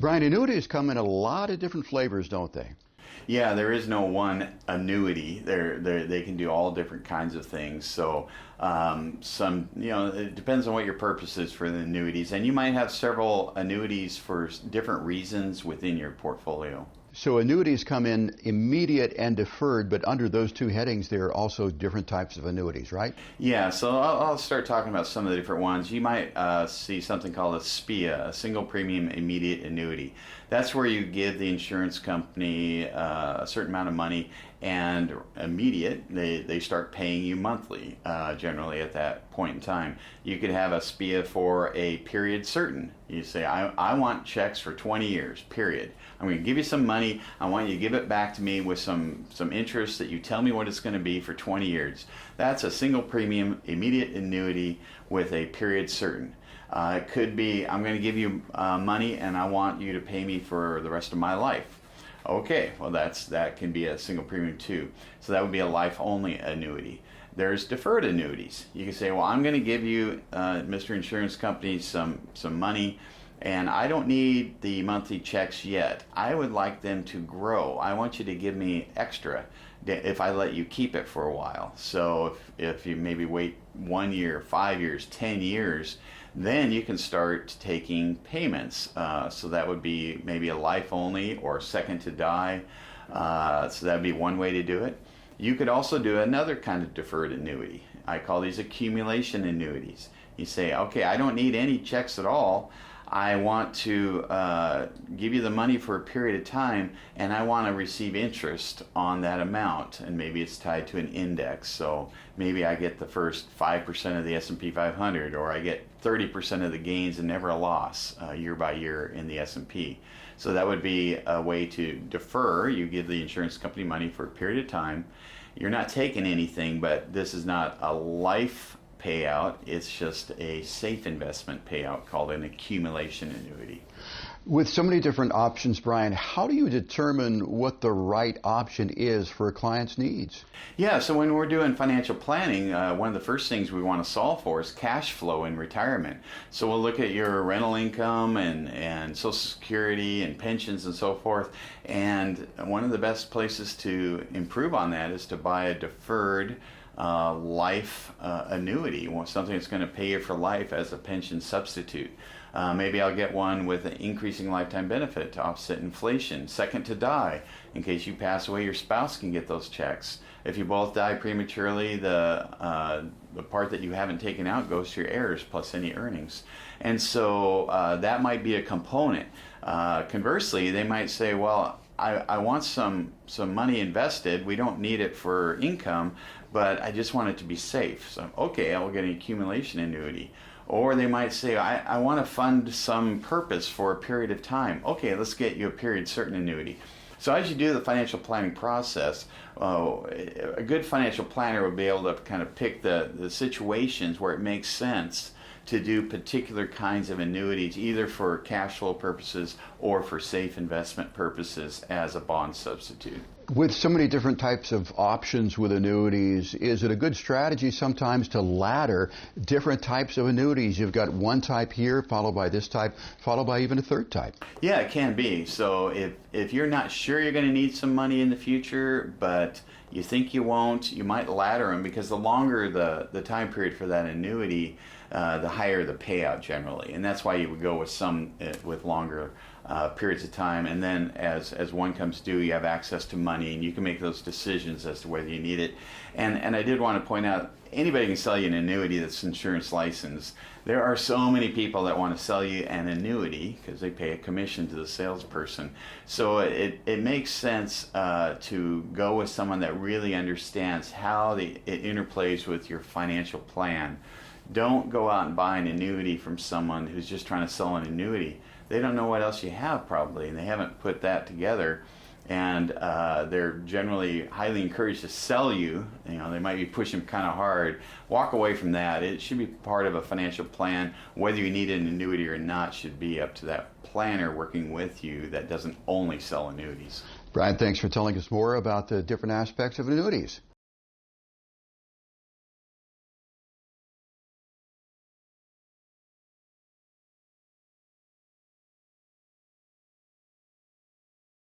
Brian, annuities come in a lot of different flavors, don't they? Yeah, there is no one annuity. They can do all different kinds of things. So it depends on what your purpose is for the annuities. And you might have several annuities for different reasons within your portfolio. So annuities come in immediate and deferred, but under those two headings, there are also different types of annuities, right? Yeah, so I'll start talking about some of the different ones. You might see something called a SPIA, a single premium immediate annuity. That's where you give the insurance company a certain amount of money, and immediate, they start paying you monthly, generally at that point in time. You could have a SPIA for a period certain. You say, I want checks for 20 years, period. I'm going to give you some money. I want you to give it back to me with some interest that you tell me what it's going to be for 20 years. That's a single premium immediate annuity with a period certain. It could be, I'm going to give you money and I want you to pay me for the rest of my life. Okay, well that can be a single premium too. So that would be a life-only annuity. There's deferred annuities. You can say, well, I'm going to give you, Mr. Insurance Company, some money, and I don't need the monthly checks yet. I would like them to grow. I want you to give me extra if I let you keep it for a while. So if you maybe wait 1 year, 5 years, 10 years, then you can start taking payments. So that would be maybe a life only or second to die. So that would be one way to do it. You could also do another kind of deferred annuity. I call these accumulation annuities. You say, okay, I don't need any checks at all. I want to give you the money for a period of time, and I want to receive interest on that amount, and maybe it's tied to an index. So maybe I get the first 5% of the S&P 500, or I get 30% of the gains and never a loss year by year in the S&P. So that would be a way to defer. You give the insurance company money for a period of time. You're not taking anything, but this is not a life payout. It's just a safe investment payout called an accumulation annuity. With so many different options, Brian, how do you determine what the right option is for a client's needs? Yeah, so when we're doing financial planning, one of the first things we want to solve for is cash flow in retirement. So we'll look at your rental income and Social Security and pensions and so forth. And one of the best places to improve on that is to buy a deferred life annuity, something that's going to pay you for life as a pension substitute. Maybe I'll get one with an increasing lifetime benefit to offset inflation. Second to die, in case you pass away, your spouse can get those checks. If you both die prematurely, the part that you haven't taken out goes to your heirs plus any earnings. And so that might be a component. Conversely, they might say, well, I want some money invested. We don't need it for income, but I just want it to be safe. So, okay, I will get an accumulation annuity. Or they might say, I want to fund some purpose for a period of time. Okay, let's get you a period certain annuity. So as you do the financial planning process, a good financial planner will be able to kind of pick the situations where it makes sense to do particular kinds of annuities, either for cash flow purposes or for safe investment purposes as a bond substitute. With so many different types of options with annuities, is it a good strategy sometimes to ladder different types of annuities? You've got one type here, followed by this type, followed by even a third type. Yeah, it can be. So if you're not sure you're going to need some money in the future, but you think you won't, you might ladder them, because the longer the time period for that annuity, the higher the payout generally. And that's why you would go with some with longer periods of time, and then as one comes due, you have access to money and you can make those decisions as to whether you need it. And I did want to point out, anybody can sell you an annuity that's insurance licensed. There are so many people that want to sell you an annuity because they pay a commission to the salesperson. So it makes sense to go with someone that really understands how it interplays with your financial plan. Don't go out and buy an annuity from someone who's just trying to sell an annuity. They don't know what else you have probably, and they haven't put that together. And they're generally highly encouraged to sell you. You know, they might be pushing kind of hard. Walk away from that. It should be part of a financial plan. Whether you need an annuity or not should be up to that planner working with you that doesn't only sell annuities. Brian, thanks for telling us more about the different aspects of annuities.